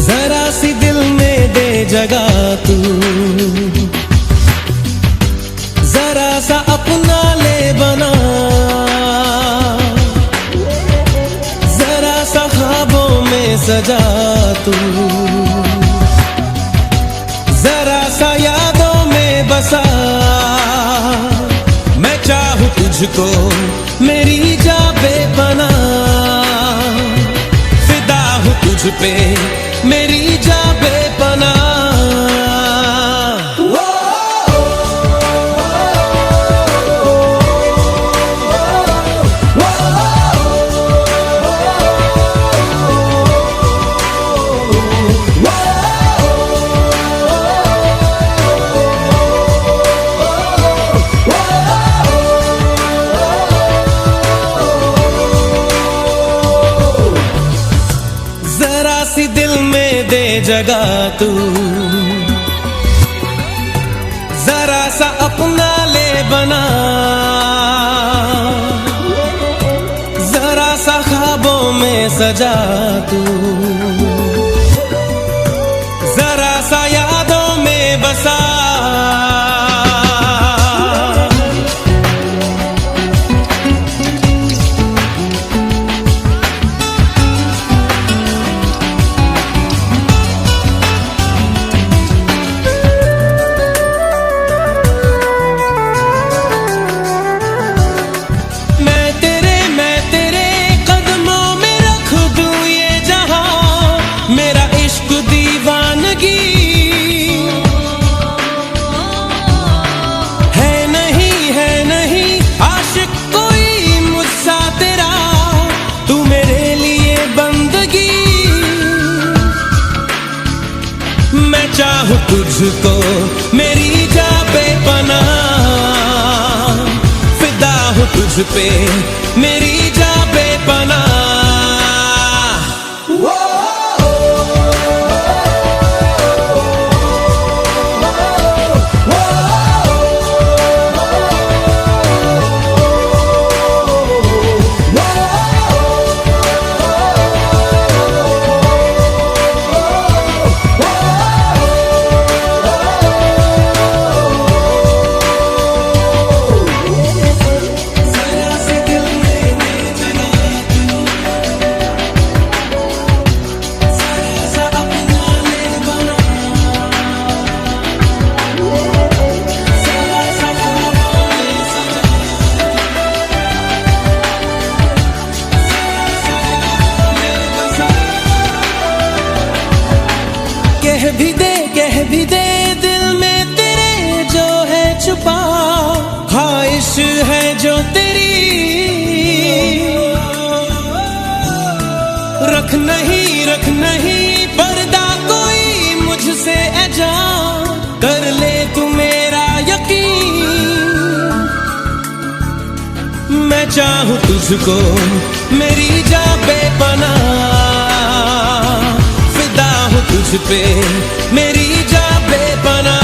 जरा सी दिल में दे जगह तू, जरा सा अपना ले बना, जरा सा ख्वाबों में सजा तू, जरा सा यादों में बसा। मैं चाहूं तुझको मेरी जा बेपनाह, फिदा हूं तुझ पे मेरी जा बेपनाह। जरा सी दिल में दे जगह तू, जरा सा अपना ले बना, जरा सा ख्वाबों में सजा तू, जरा सा यादों में बसा। मैं चाहूं तुझको मेरी जा बेपनाह, फिदा हूं तुझ पे मेरी जा बेपनाह। कह भी दे दिल में तेरे जो है छुपा, ख्वाहिश है जो तेरी, रख नहीं पर्दा कोई मुझसे ऐजा, कर ले तू मेरा यकीन। मैं चाहूं तुझको मेरी जा बेपनाह, फिदा हूं तुझ पे मेरी जा बेपनाह।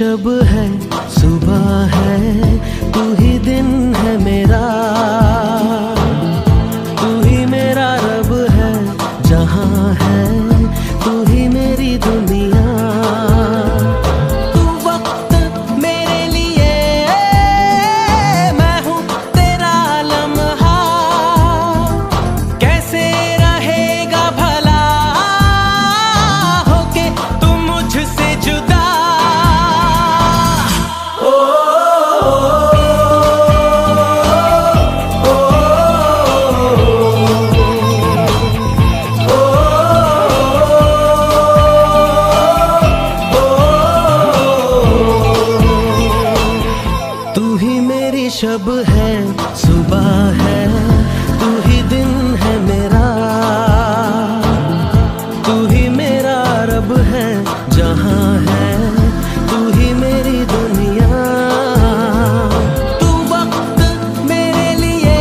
शब है, सुबह है, तू ही दिन है मेरा, तू ही मेरा रब है, जहां है तू ही मेरी दुनिया। तू वक्त मेरे लिए, मैं हूँ तेरा लम्हा, कैसे रहेगा भला होके तू मुझसे जुदा। तू ही मेरी शब है, सुबह है, तू ही दिन है मेरा, तू ही मेरा रब है, जहां है तू ही मेरी दुनिया। तू वक्त मेरे लिए,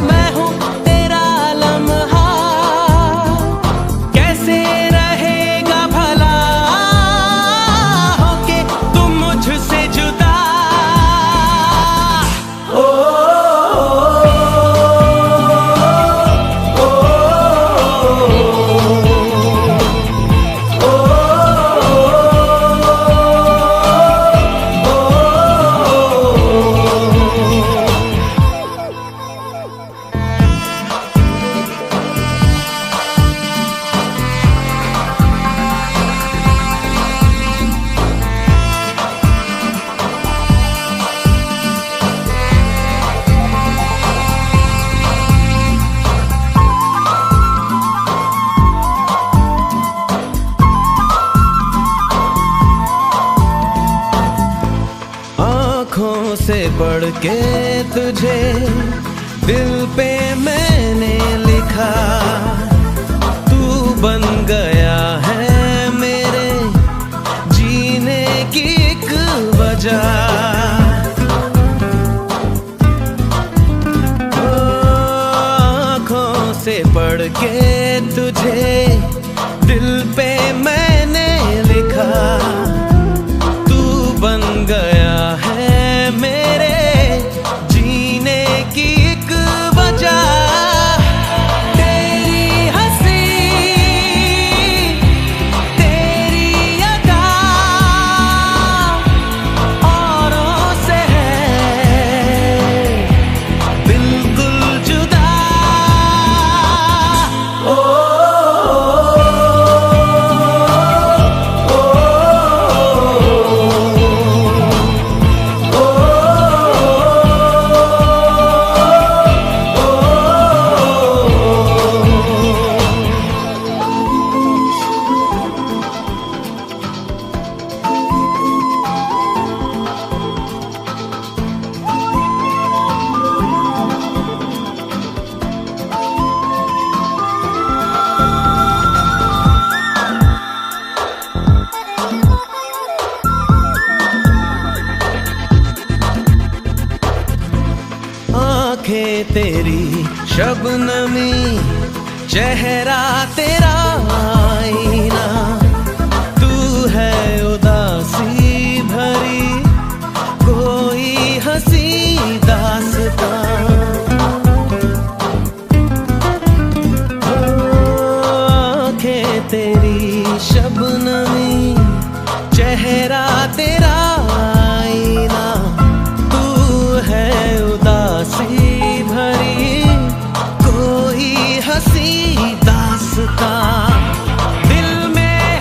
मैं हूँ तेरा लम्हा, कैसे रहेगा भला होके तुम मुझसे जुदा। आँखों से पढ़ के तुझे दिल पे मैंने लिखा, तू बन गया है मेरे जीने की एक वजह। आँखों से पढ़ के तुझे दिल पे मैंने लिखा, तू बन गया है मेरे जीने की एक वजह। तेरी हंसी, तेरी अदा औरों से है बिल्कुल जुदा। आँखें तेरी शबनमी, चेहरा तेरा आईना, तू है उदासी भरी कोई हंसी दास्तां। आँखें तेरी शबनमी, चेहरा तेरा आईना, तू है उदासी भरी कोई हंसी दास्तां। दिल में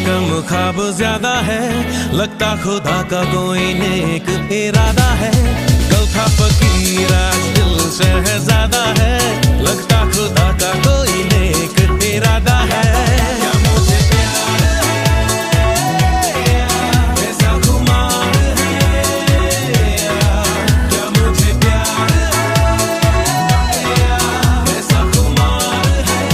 कम ख्वाब ज्यादा है, लगता खुदा का कोई नेक इरादा है। कल था फकीर आज दिल शहजादा है, लगता खुदा का कोई नेक इरादा है। क्या मुझे प्यार है, ऐसा खुमार है, क्या मुझे प्यार है, ऐसा खुमार है।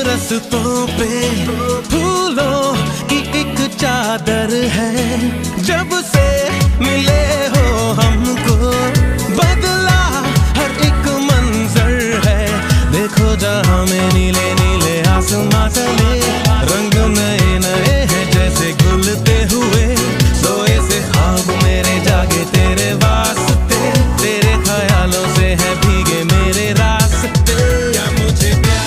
रस्तों पे फूलों की एक चादर है, जब से मिले हो हमको बदला हर एक मंजर है। देखो जहां में नीले नीले आसमां तले, रंग नए नए हैं जैसे घुलते हुए। सोए से ख्वाब मेरे जागे तेरे वास्ते, तेरे ख्यालों से है भीगे मेरे रास्ते। क्या मुझे प्यार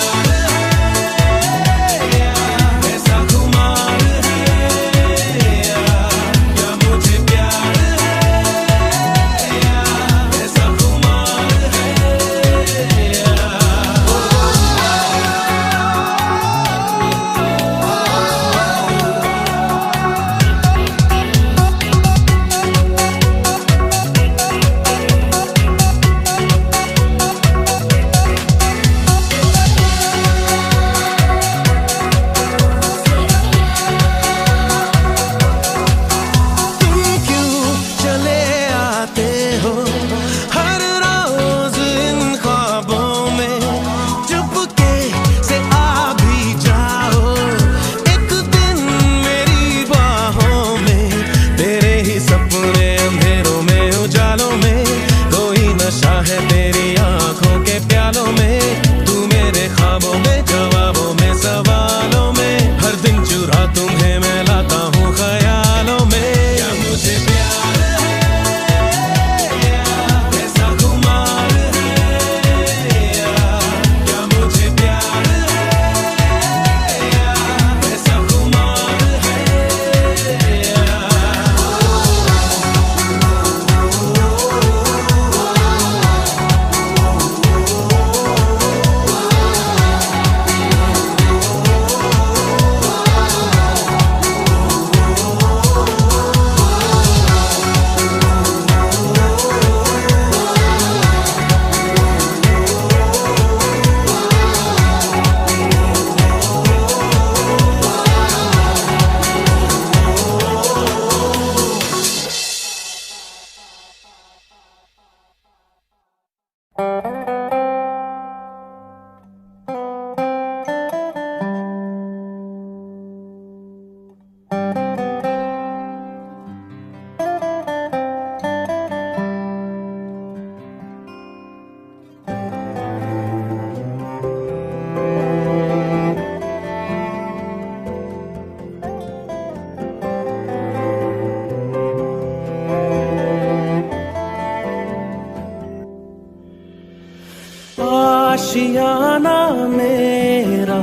आशियाना मेरा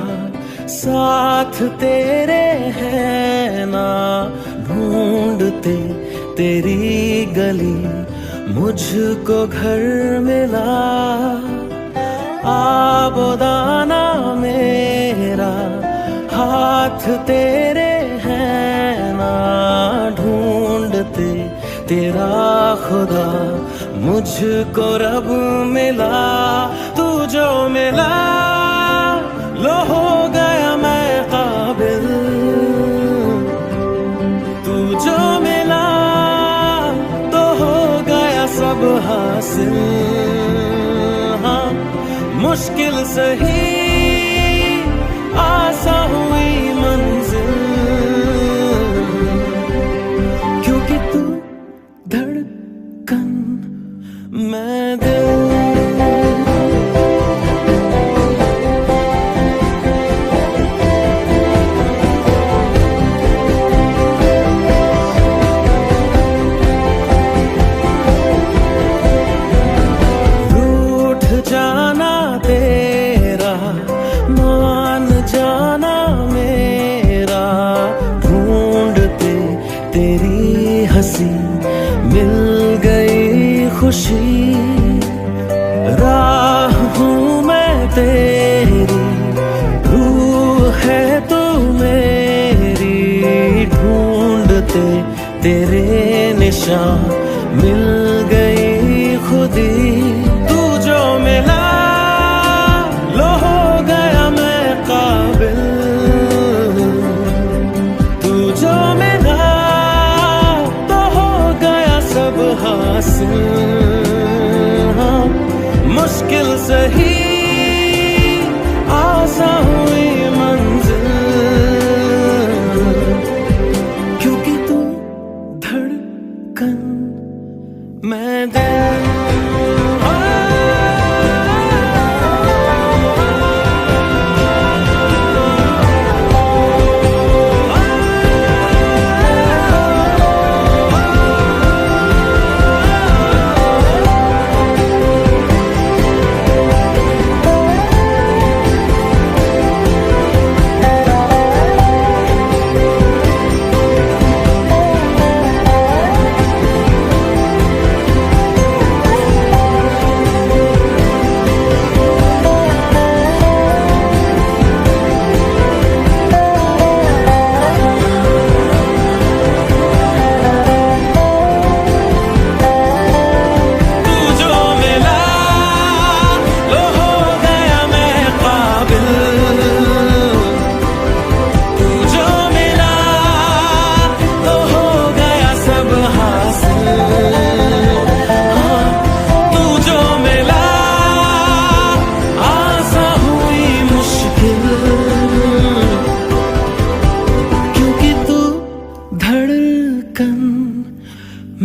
साथ तेरे है ना, ढूंढते तेरी गली मुझको घर मिला। आबोदाना मेरा हाथ तेरे है ना, ढूंढते तेरा खुदा मुझको रब मिला। तू जो मिला लो हो गया मैं काबिल, तू जो मिला तो हो गया सब हासिल। हाँ मुश्किल सही आसा हुई मंजिल, क्योंकि तू धड़कन मैं दिल। तेरे निशान मिल गई खुदी। तू जो मिला लो हो गया मैं काबिल, तू जो मिला तो हो गया सब हासिल। हाँ, मुश्किल सही आसान हुई मंजिल, क्योंकि तू धड़कन मैं दिल।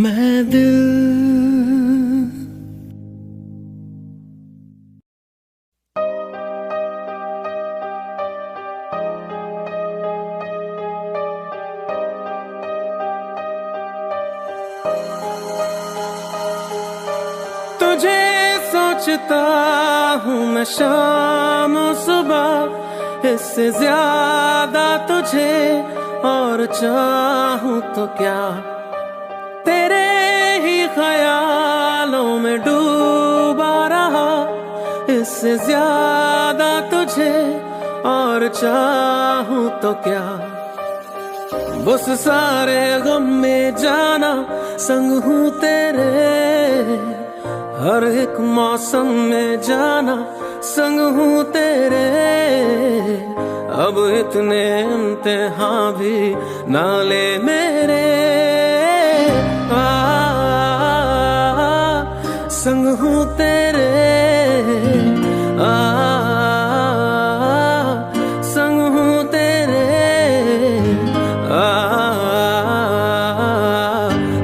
मैं दिल। तुझे सोचता हूँ मैं शाम सुबह, इससे ज्यादा तुझे और चाहूँ तो क्या। तेरे ही ख्यालों में डूबा रहा, इससे ज्यादा तुझे और चाहूँ तो क्या। उस सारे गम में जाना संग हूँ तेरे, हर एक मौसम में जाना संग हूँ तेरे। अब इतने इम्तिहान भी ना ले मेरे, संग हूँ तेरे, संग हूँ तेरे,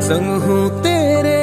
संग हूँ तेरे।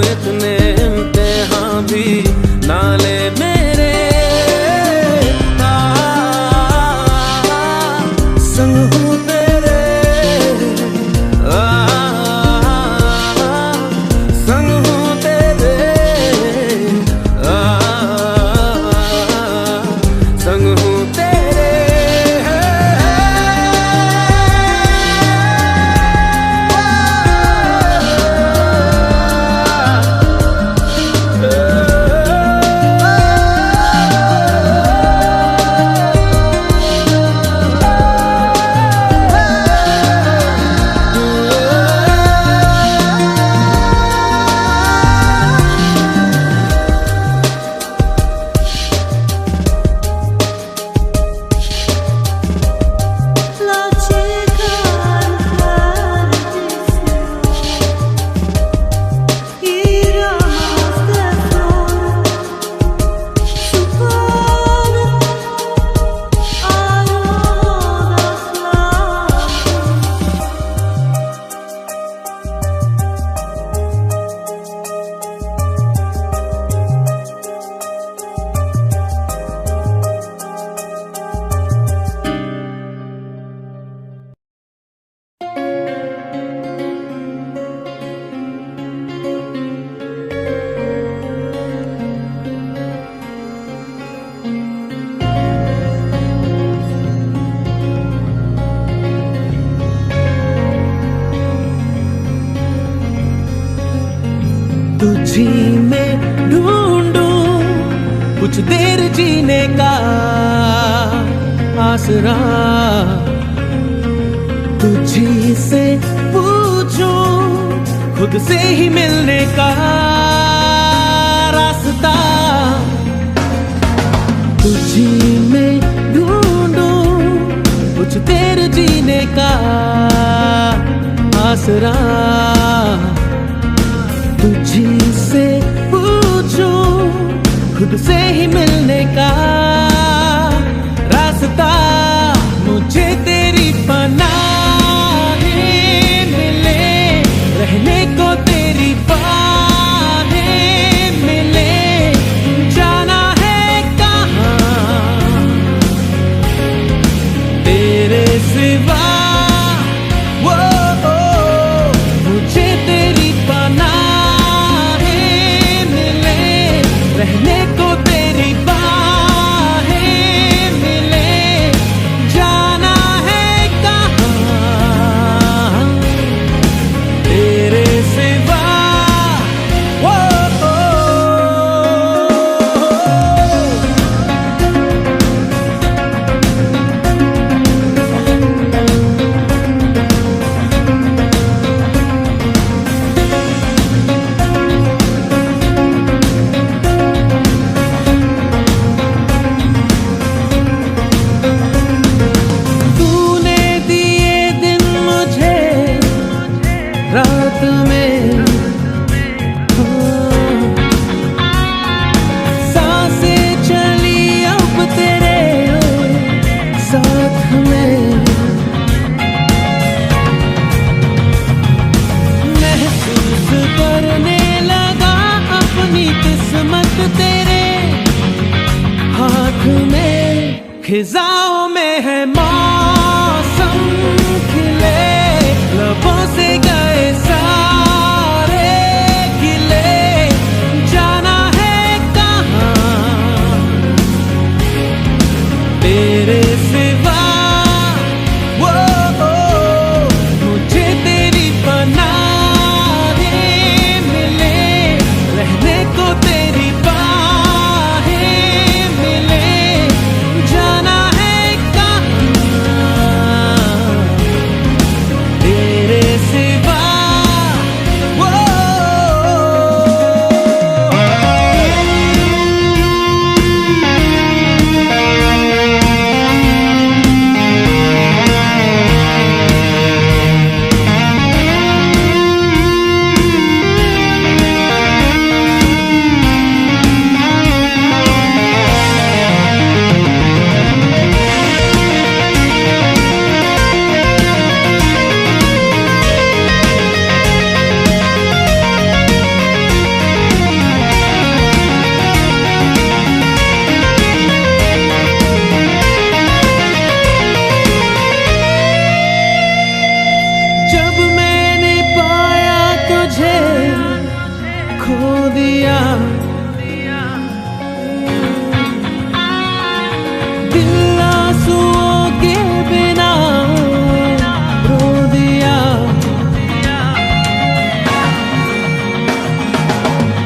इतने इम्तिहान भी ना ले मेरे। संग हूँ तेरे, संग हूँ तेरे, संग हूँ तेरे। तुझी में ढूंढूं कुछ देर जीने का आसरा, तुझी से पूछूं खुद से ही मिलने का रास्ता। तुझी में ढूंढूं कुछ देर जीने का आसरा, तुझी से पूछूं खुद से ही मिलने का रास्ता। मुझे तेरी पनाहें मिले, रहने को तेरी बाहें मिले, जाना है कहाँ तेरे सिवा। मुझे तेरी रहने को तेरी बाहें मिले, जाना है कहाँ तेरे सिवा। रात में सांसें चली अब तेरे साथ में, महसूस करने लगा अपनी किस्मत तेरे हाथ में। खिजाओं में है मौसम खिले, लबों से गए सारे गिले, जाना है कहाँ तेरे सिवा। मुझे तेरी पनाहें मिले, रहने को तेरी बाहें मिले, जाना है दिया, दिल आंसुओं के बिना रो दिया।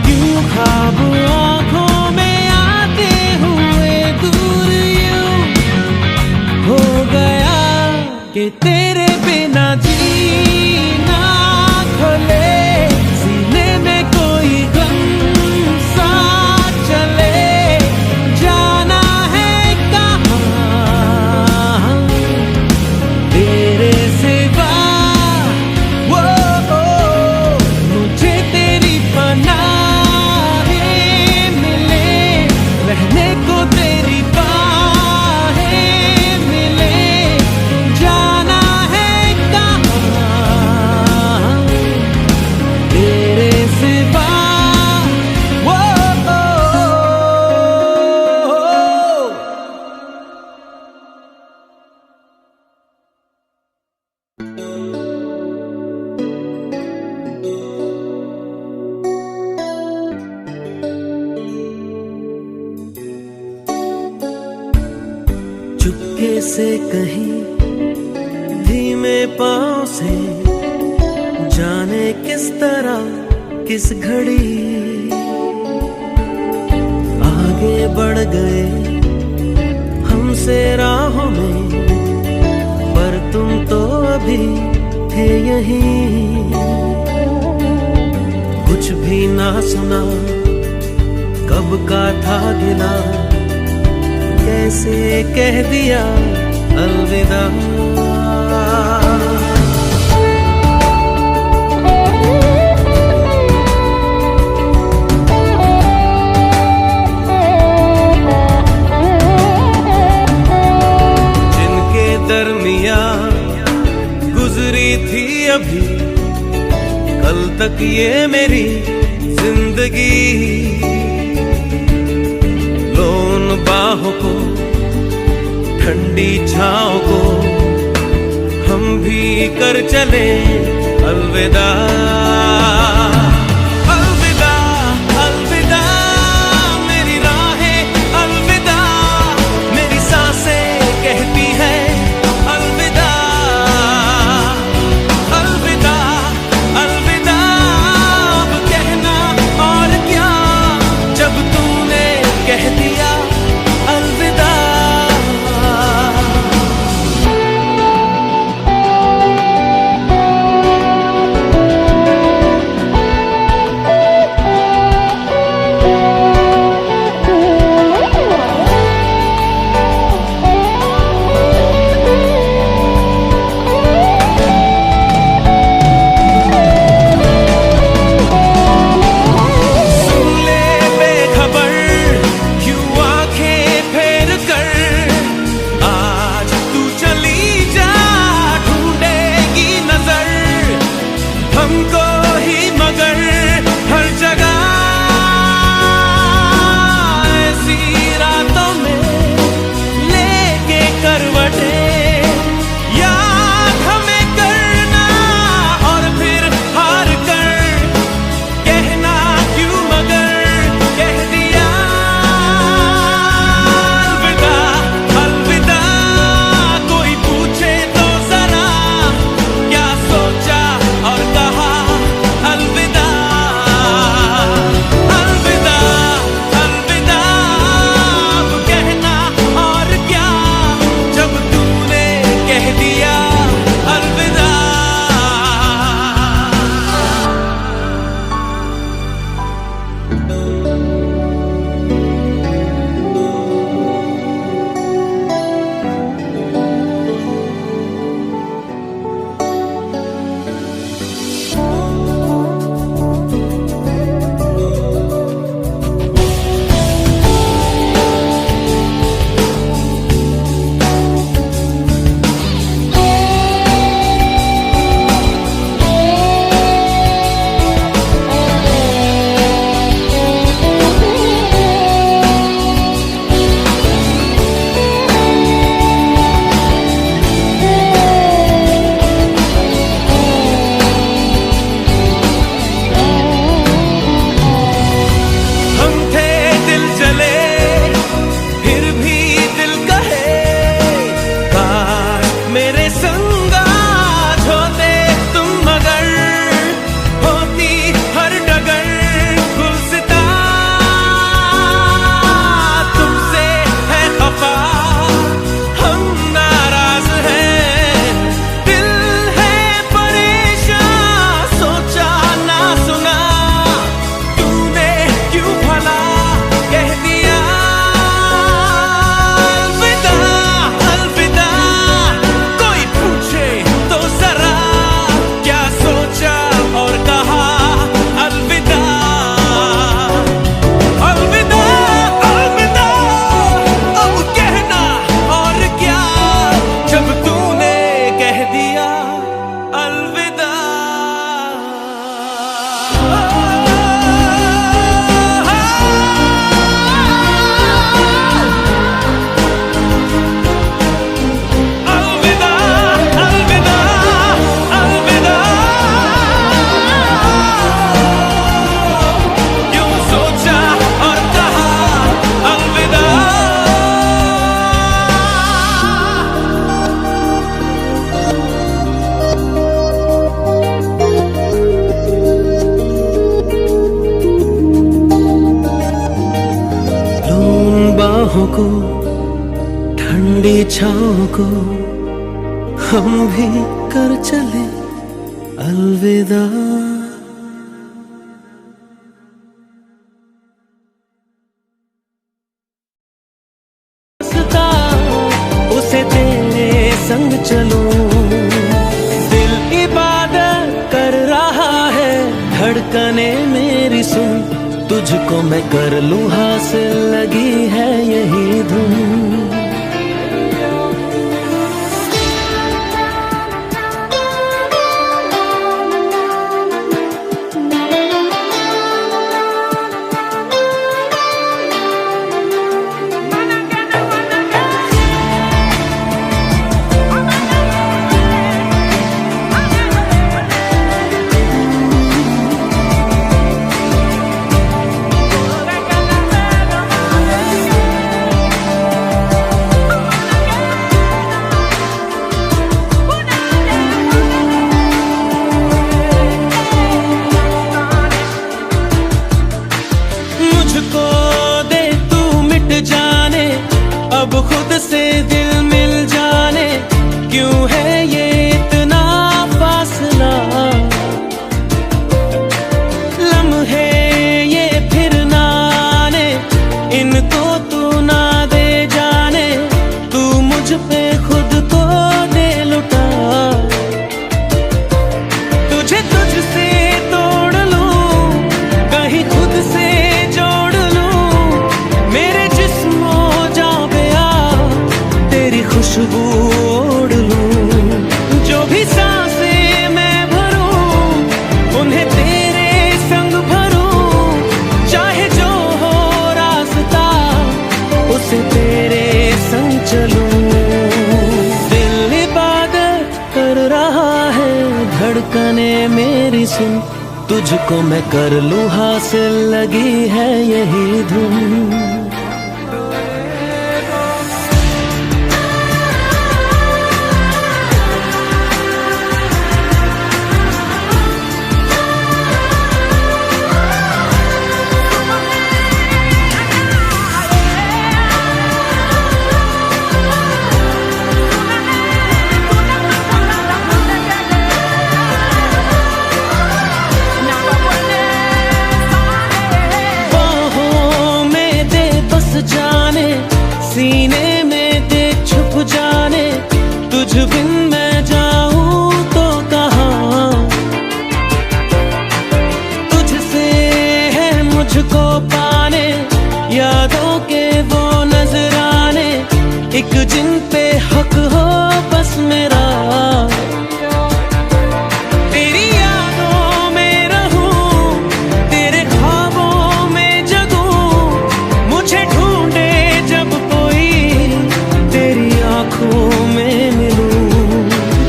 क्यों ख्वाब आँखों में आते हुए दूर यूं हो गया कि तेरे बिना जीना खोले, सीने में कोई गम सा चले, जाना है कहाँ तेरे सिवा। वो मुझे तेरी पनाहें मिले, रहने को तेरी बाहें मिले, जाना है कहाँ तेरे सिवा। वो चुपके से कहीं धीमे पाँव से, जाने किस तरह किस घड़ी आगे बढ़ गए हमसे राहों में, पर तुम तो अभी थे यहीं। कुछ भी ना सुना, कब का था गिला, कैसे कह दिया अलविदा। जिनके दरमिया गुजरी थी अभी कल तक ये मेरी जिंदगी, लो उन बाहों को, ठंडी छाँव को हम भी कर चले अलविदा। अलविदा अलविदा मेरी राहें, अलविदा मेरी सांसें कहती है अलविदा। अलविदा अलविदा अब कहना और क्या, जब तूने कह दिया अलविदा। बाहों को, ठंडी छाँव को हम भी कर चले अलविदा। उसे तेरे संग चलूं, दिल इबादत कर रहा है, धड़कने मेरी सुन, तुझको मैं कर लूं हासिल, लगी है यही धुन। अब खुद से दिल मिल जाने, क्यों है ये इतना फासला, लम्हे ये फिर ना आने, इनको तू ना दे जाने, तू मुझ पे खुद को दे लुटा। तुझे तुझसे तोड़ लूं, कहीं खुद से जोड़ लूं, मेरे जिस्मों खुशबू ओढ़ लूं, जो भी सांसें मैं भरूं, उन्हें तेरे संग भरूं, चाहे जो हो रास्ता उसे तेरे संग चलूं। दिल इबादत कर रहा है, धड़कने मेरी सुन, तुझको मैं कर लूं हासिल, लगी है यही धुन। सीने में दे छुप जाने, तुझ बिन मैं जाऊं तो कहाँ, तुझसे है मुझको पाने, यादों के वो नजराने, एक जिन पे हक हो बस मेरा। तेरी यादों में रहूं, तेरे ख्वाबों में जगूं, मुझे ढूंढे जब तेरी आंखों में मिलूं,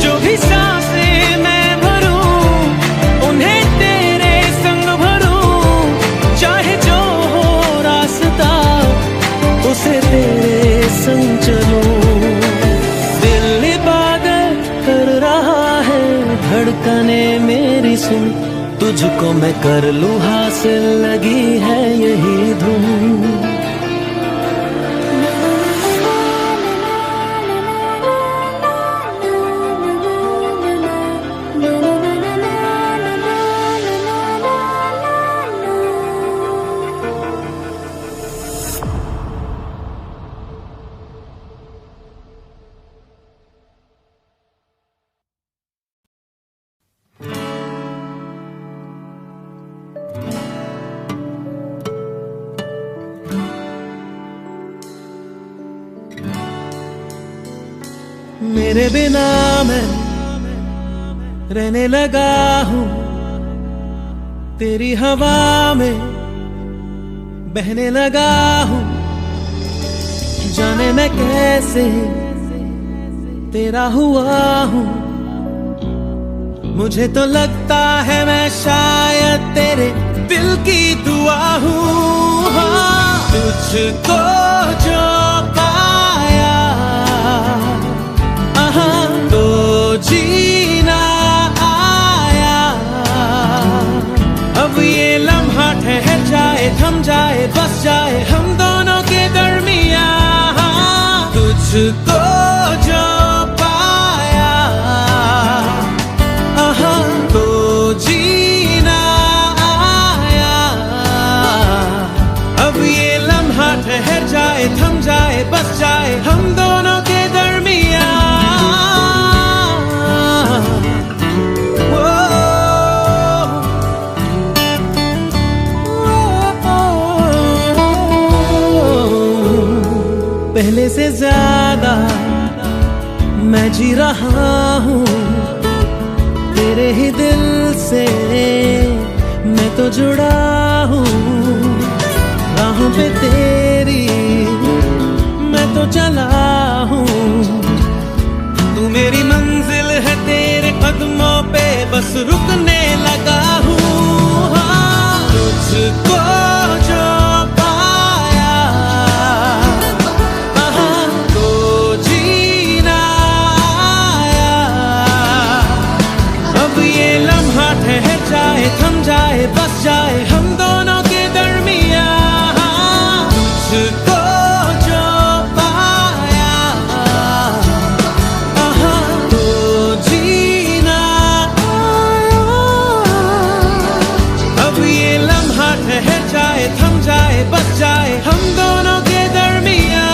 जो भी सांसें मैं भरूं, उन्हें तेरे संग भरूं, चाहे जो हो रास्ता उसे तेरे संग चलूं। दिल इबादत कर रहा है, धड़कने मेरी सुन, तुझको मैं कर लूं हासिल, लगी है यही धुन। मेरे बिना मैं रहने लगा हूँ, तेरी हवा में बहने लगा हूँ, जाने मैं कैसे तेरा हुआ हूँ। मुझे तो लगता है मैं शायद तेरे दिल की दुआ हूँ। हाँ, तुझको जो पाया तो जीना आया। अब ये लम्हा ठहर जाए, थम जाए, बस जाए हम दोनों के दरमियान। पहले से ज्यादा मैं जी रहा हूँ तेरे ही दिल से, मैं तो जुड़ा हूँ राहों पे तेरी, मैं तो चला हूँ। तू मेरी मंजिल है, तेरे कदमों पे बस रुकने लगा हूँ। हाँ, तुझको जो पाया तो जीना आया। अब ये लम्हा ठहर जाए, थम जाए, बस जाए हम दोनों के दरमियाँ। तुझको जो पाया तो जीना आया। अब ये लम्हा ठहर जाए, थम जाए, बस जाए हम दोनों के दरमियाँ।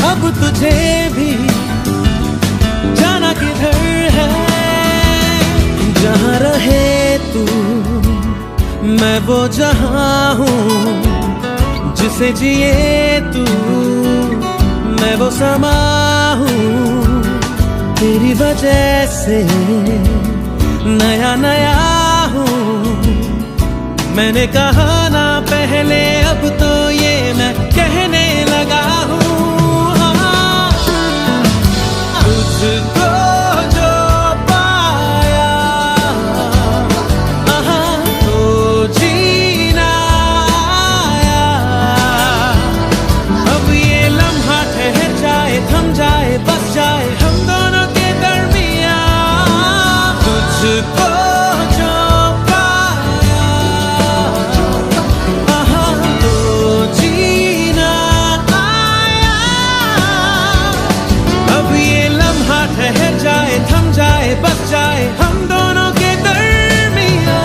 अब तुझे भी जाना किधर है, जहाँ रहे तू मैं वो जहाँ हूँ, जिसे जिए तू मैं वो समा हूँ। तेरी वजह से नया नया हूँ, मैंने कहा ना पहले, अब तो ये मैं कहने लगा हूँ। तुझको जो पाया तो जीना आया। अब ये लम्हा ठहर जाए, थम जाए, बस जाए हम दोनों के दरमियाँ। तुझको जो ठहर जाए, थम जाए, बस जाए हम दोनों के दरमियाँ।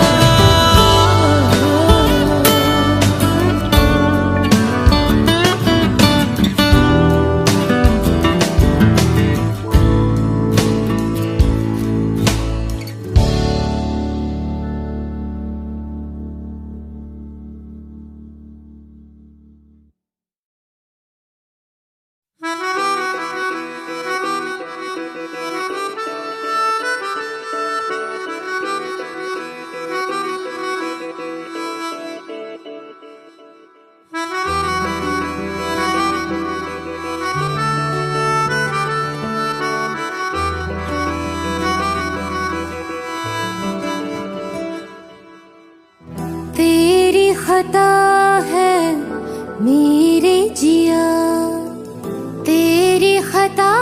खता है मेरे जिया, तेरी खता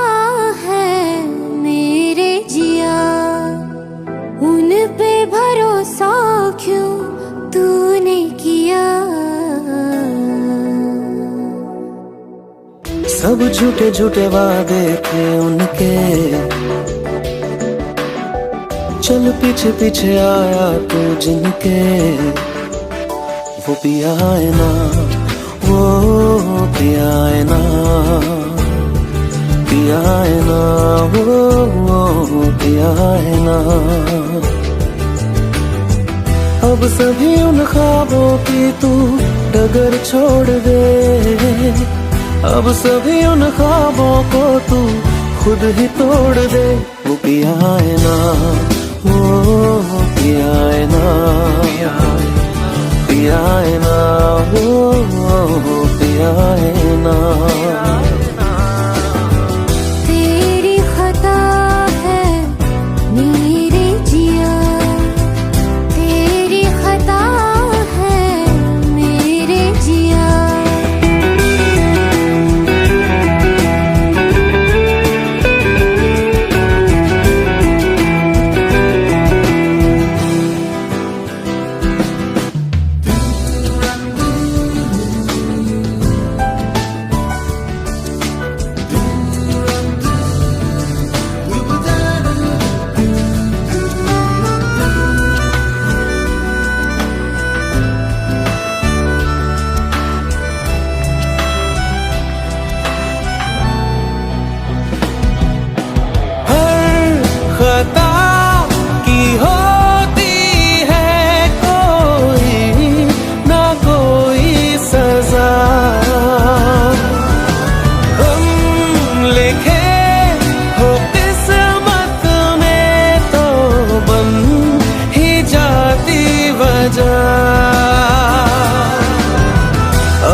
है मेरे जिया। उन पे भरोसा क्यों तूने किया? सब झूठे झूठे वादे थे उनके, चल पीछे पीछे आया तू जिनके। वो पिया है ना, वो पिया है ना, पिया है ना, वो पिया है ना। अब सभी उन ख्वाबों की तू डगर छोड़ दे, अब सभी उन ख्वाबों को तू खुद ही तोड़ दे। वो पिया है ना, वो पिया है ना, पिया है ना, वो पिया है ना।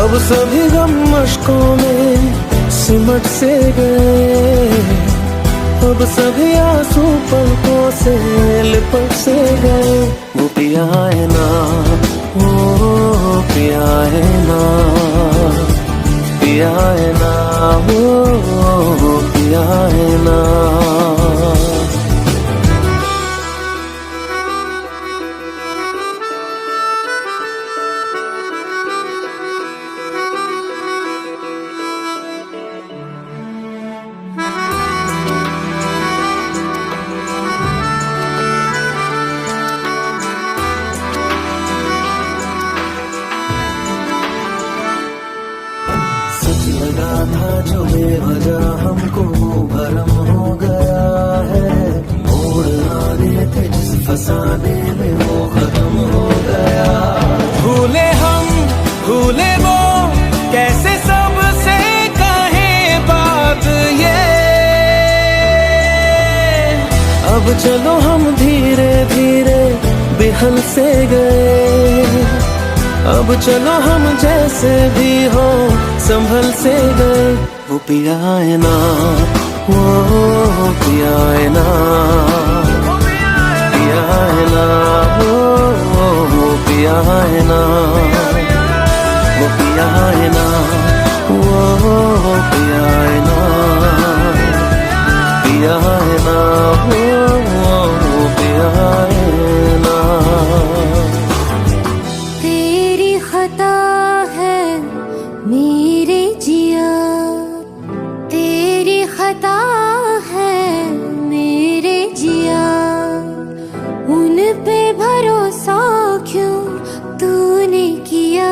अब सभी गम मशकों में सिमट से गए, अब सभी आंसू पलकों से लिपट से गए। वो पिया है ना, वो पिया है ना, पिया है ना, वो पिया है ना। लगा था जो बेवजह हमको भरम हो गया है, मोड़ आने थे जिस फसाने में वो खत्म हो गया। भूले हम भूले वो कैसे सबसे कहे बात ये, अब चलो हम धीरे धीरे बेहल से गए, अब चलो हम जैसे भी हो संभल से गए। वो पिया है ना, वो पिया है ना, पिया है ना, वो पिया है ना, वो पिया है ना, वो पिया है ना, पिया है ना, वो पिया है ना। खता है मेरे जिया, तेरी खता है मेरे जिया, उन पे भरोसा क्यों तूने किया।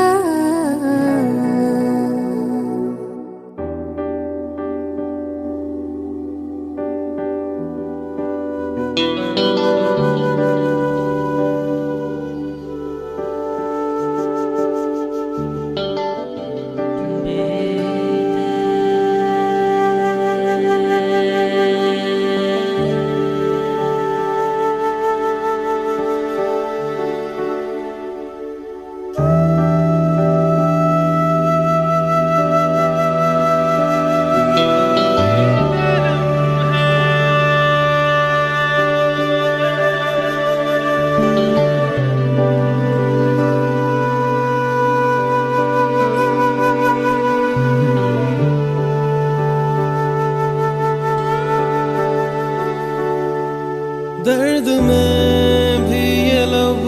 दर्द में भी ये लब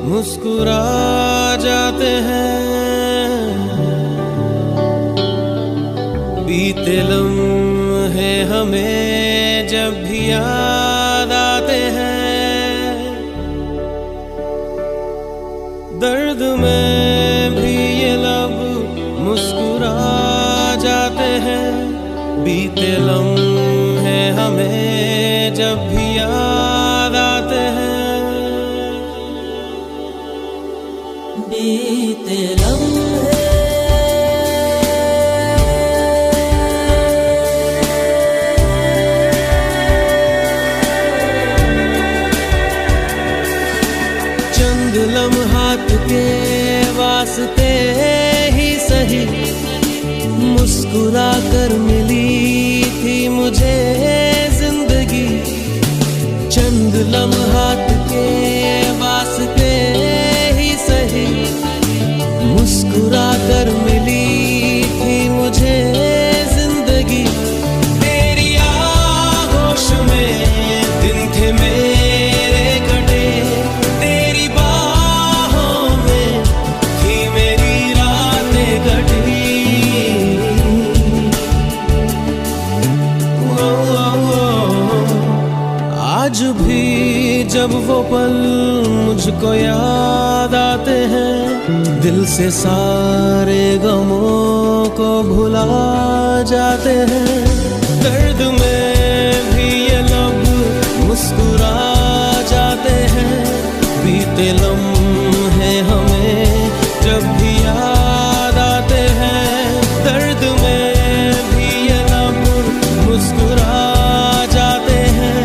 मुस्कुरा जाते हैं, बीते लम्हे हमें जब भी याद आते हैं। दर्द में भी ये लब मुस्कुरा जाते हैं, बीते लम्हे हमें जब भी याद आते हैं। बीते लम्हे चंद लम्हात के वास्ते ही सही मुस्कुरा कर मिली थी मुझे जिंदगी। चंद लम्हात के वास्ते ही सही मुस्कुरा कर मिली थी मुझे जिंदगी। तेरी आगोश में दिन थे मेरे कटे, तेरी बाहों में थी मेरी रातें कटी। आज भी जब वो पल मुझको याद आते हैं, दिल से सारे गमों को भुला जाते हैं। दर्द में भी ये लब मुस्कुरा जाते हैं, बीते लम्हे हमें जब भी याद आते हैं। दर्द में भी ये लब मुस्कुरा जाते हैं,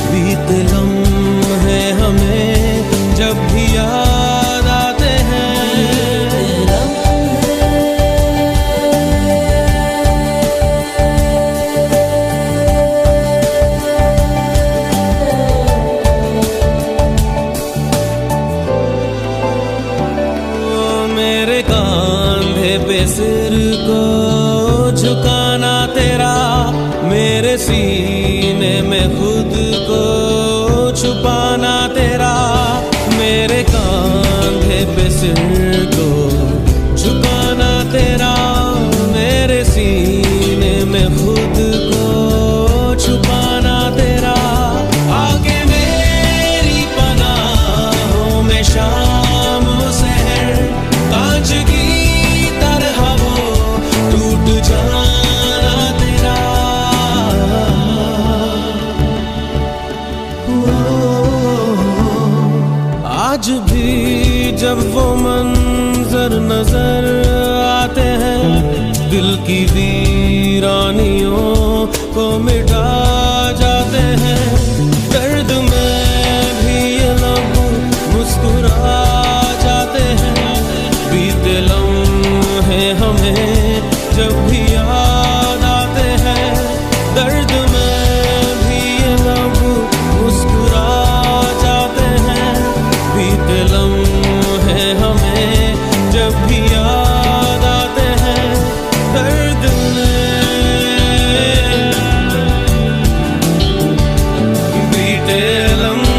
बीते लम्हे हमें जब भी याद आते हैं। कांधे पे सिर को झुकाना तेरा, मेरे सीने में खुद को छुपाना तेरा, मेरे कांधे पे सिर को झुकाना तेरा, मेरे सीने में खुद को छुपाना तेरा। आगे मेरी पनाहों में शाम सहर, कांच की तरह वो टूट जाना तेरा। आज भी जब वो मंजर नजर आते हैं, दिल की वीरानियों को मिटा जाते हैं। दर्द में भी ये लब मुस्कुरा जाते हैं, बीते लम्हे हमें जब भी याद आते हैं। दर्द में भी ये लब मुस्कुरा जाते हैं, बीते लम्हे हमें जब भी याद आते हैं। दर्द बीते लम्हे,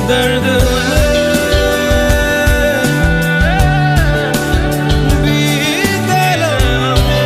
दर्द बीते लम्हे।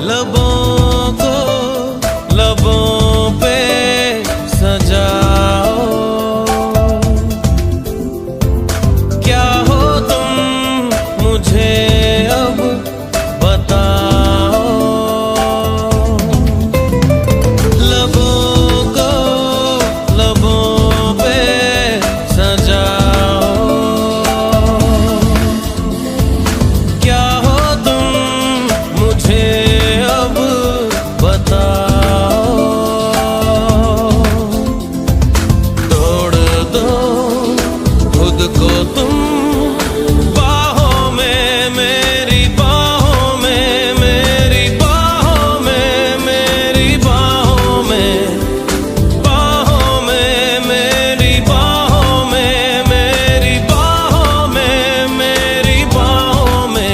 लबों को लबों पे सजाओ, क्या हो तुम मुझे अब बताओ। लबों को लबों पे सजाओ, क्या हो तुम मुझे अब बताओ। तोड़ दो खुद को तुम बाहों में, मेरी बाहों में, मेरी बाहों में, मेरी बाहों में, बाहों में, मेरी बाहों में, मेरी बाहों में, मेरी बाहों में।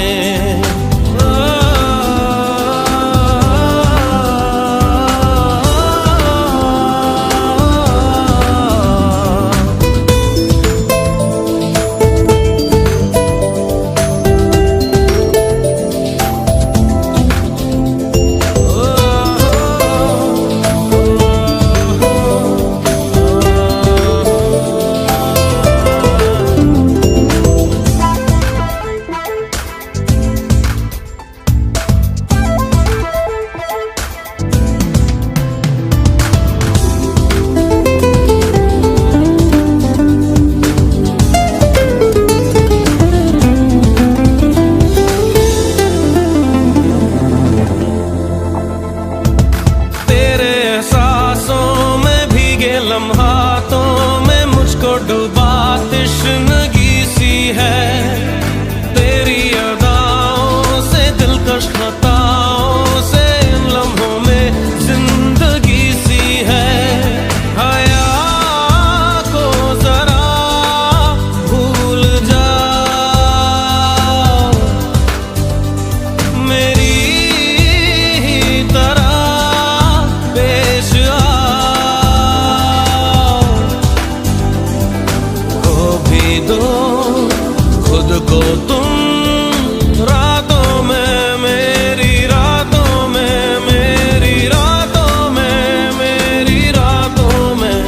दो खुद को तुम रातों में, मेरी रातों में, मेरी रातों में, मेरी रातों में।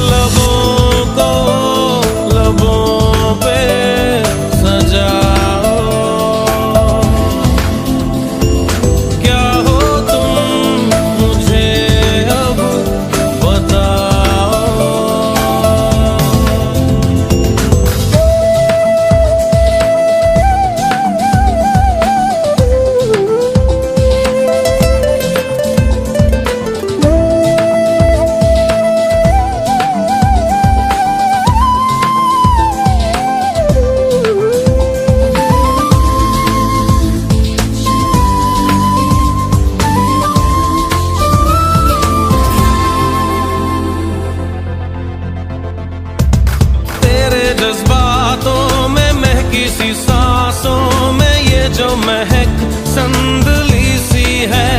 लबों को लबों पे सजाओ, क्या हो तुम मुझे अब बताओ। तेरे जज्बातों में महकी सी सांसों में ये जो महक संदली सी है,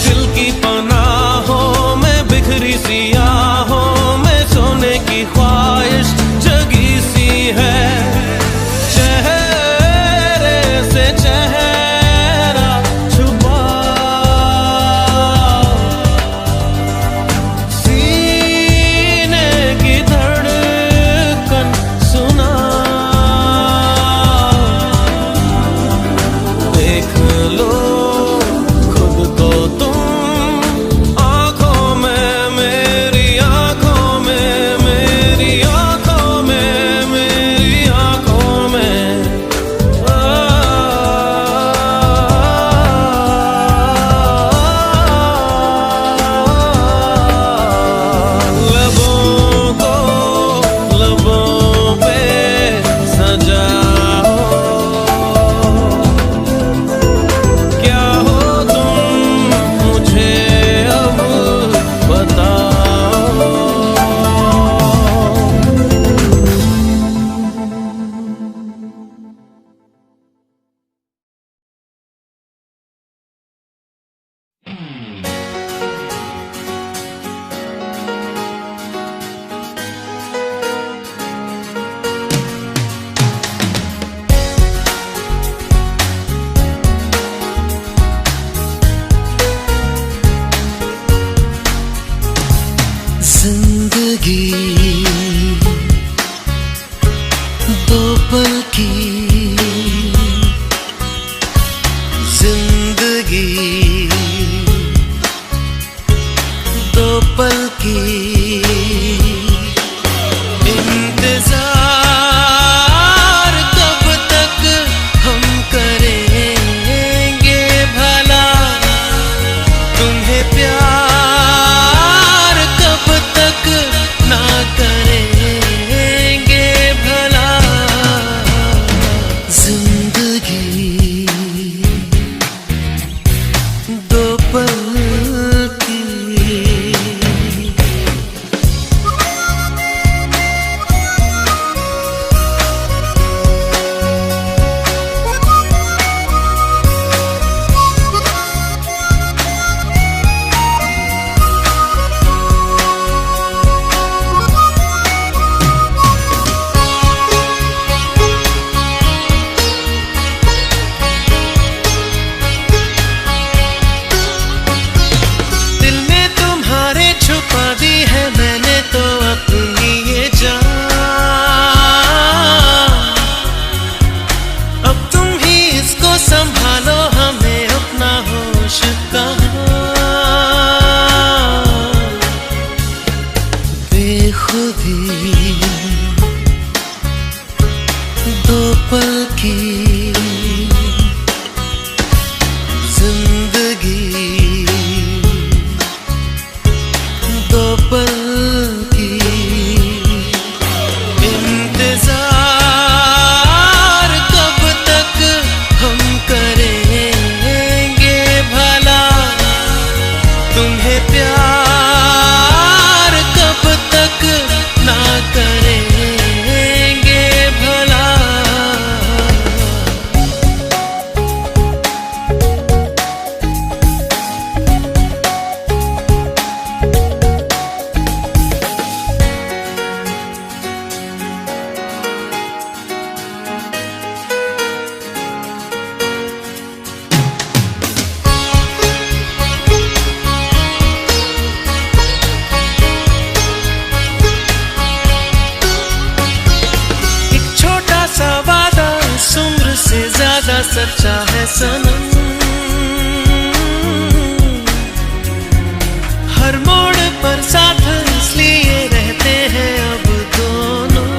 दिल की पनाहों में बिखरी सी आहों में सोने की ख्वाहिश जगी सी है। चेहरे से चेहरा छुपा, सीने की धड़कन सुना, देख लो खुद को तुम आंखों में, मेरी आंखों में, मेरी आंखों में, मेरी आंखों में। लबों को लबों पे सजाओ, क्या हो तुम मुझे अब बताओ। जिंदगी दो पल की, जिंदगी दो पल की, इंतजार कब तक हम करेंगे भला, तुम्हें प्यार कब तक ना करेंगे भला। जिंदगी दो पल की। सच्चा है सनम। हर मोड़ पर साथ इसलिए रहते हैं अब दोनों।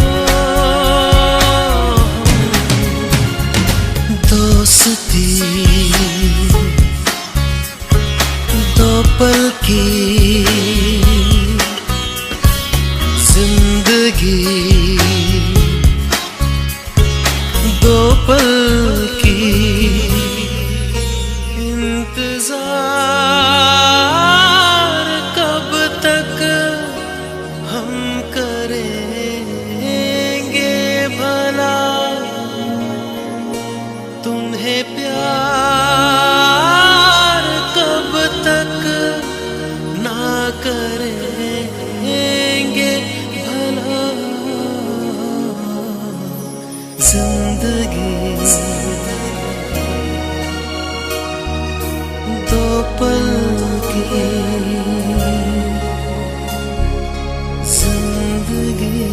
दोस्ती दो पल की, जिंदगी दो पल की। इंतजार कब तक हम करेंगे भला, तुम्हें प्यार कब तक ना करेंगे भला। जिंदगी दो पल की, जिंदगी।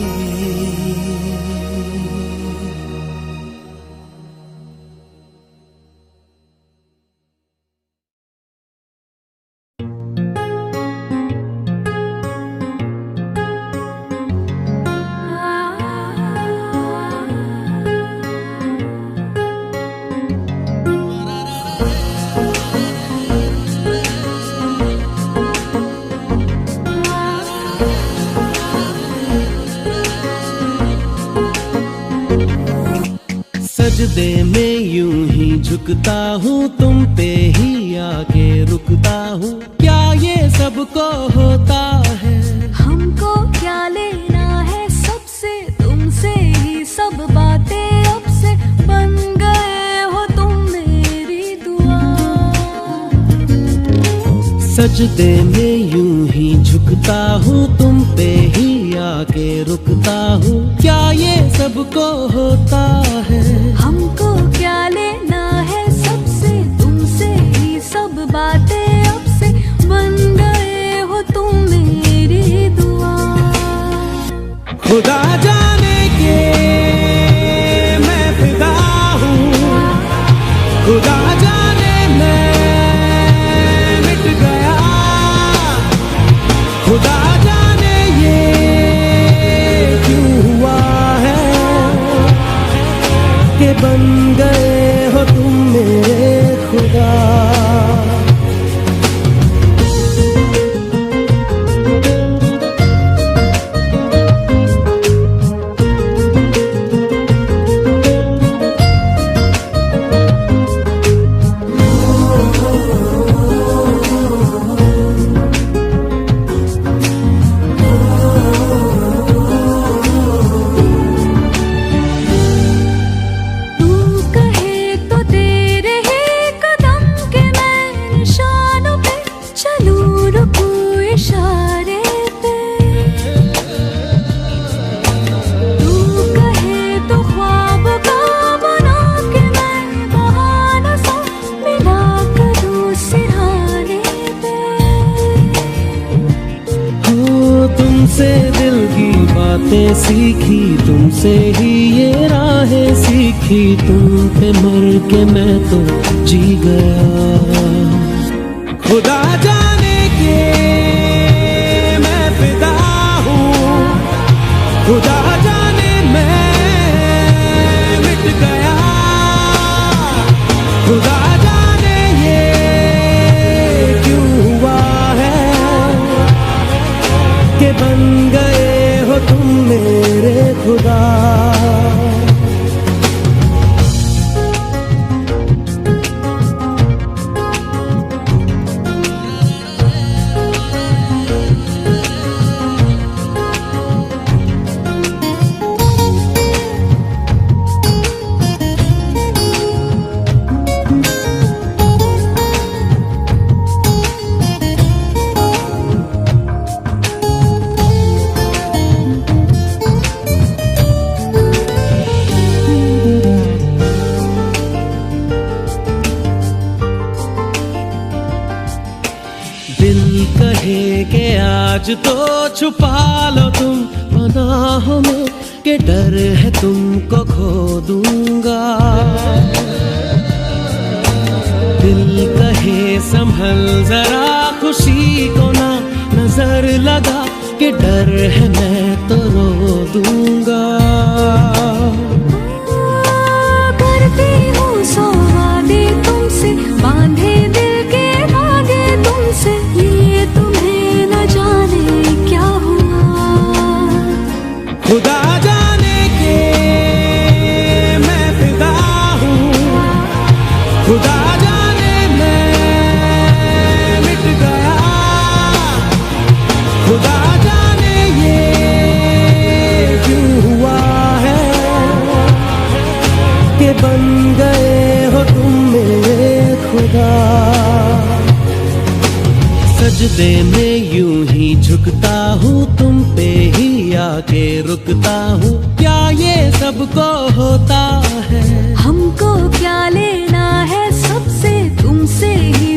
सजदे में यूं ही झुकता हूँ, तुम पे ही आके रुकता हूँ। क्या ये सबको होता है? हमको क्या लेना है सबसे, तुमसे ही सब बातें अब से बन गए हो तुम मेरी दुआ। सजदे में यूं ही झुकता हूँ, तुम पे ही आके रुकता हूँ। क्या ये सबको होता है? हमको क्या लेना है सबसे, तुमसे ही सब बातें अब से बन गए हो तुम मेरी दुआ। खुदा जाने के मैं फिदा हूँ, खुदा जाने मैं मिट गया। खुदा जाने ये क्यों हुआ है कि बन गए हो तुम मेरे खुदा। तुमसे दिल की बातें सीखी, तुमसे ही ये राहें सीखी। तुम पे मर के मैं तो जी गया। खुदा जाने के मैं फिदा हूँ, खुदा जाने मैं मिट गया। खुदा जाने ये क्यों हुआ है कि बन गए हो तुम मेरे खुदा। दिल कहे के आज तो छुपा लो तुम पनाहों में, के डर है तुमको खो दूंगा। दिल कहे संभल जरा, खुशी को ना नजर लगा कि डर है मैं तो रो दूंगा। करती हूँ सौ वादे तुमसे, बांधे दिल के धागे तुमसे, ये तुम्हें न जाने क्या हुआ। खुदा जाने के मैं फिदा हूँ, खुदा जाने मैं मिट गया, खुदा जाने ये क्यों हुआ है कि बन गए हो तुम मेरे खुदा। सजदे में यूं ही झुकता हूँ, तुम पे ही आके रुकता हूँ, क्या ये सबको होता है? हमको क्या लेना है सबसे, तुमसे ही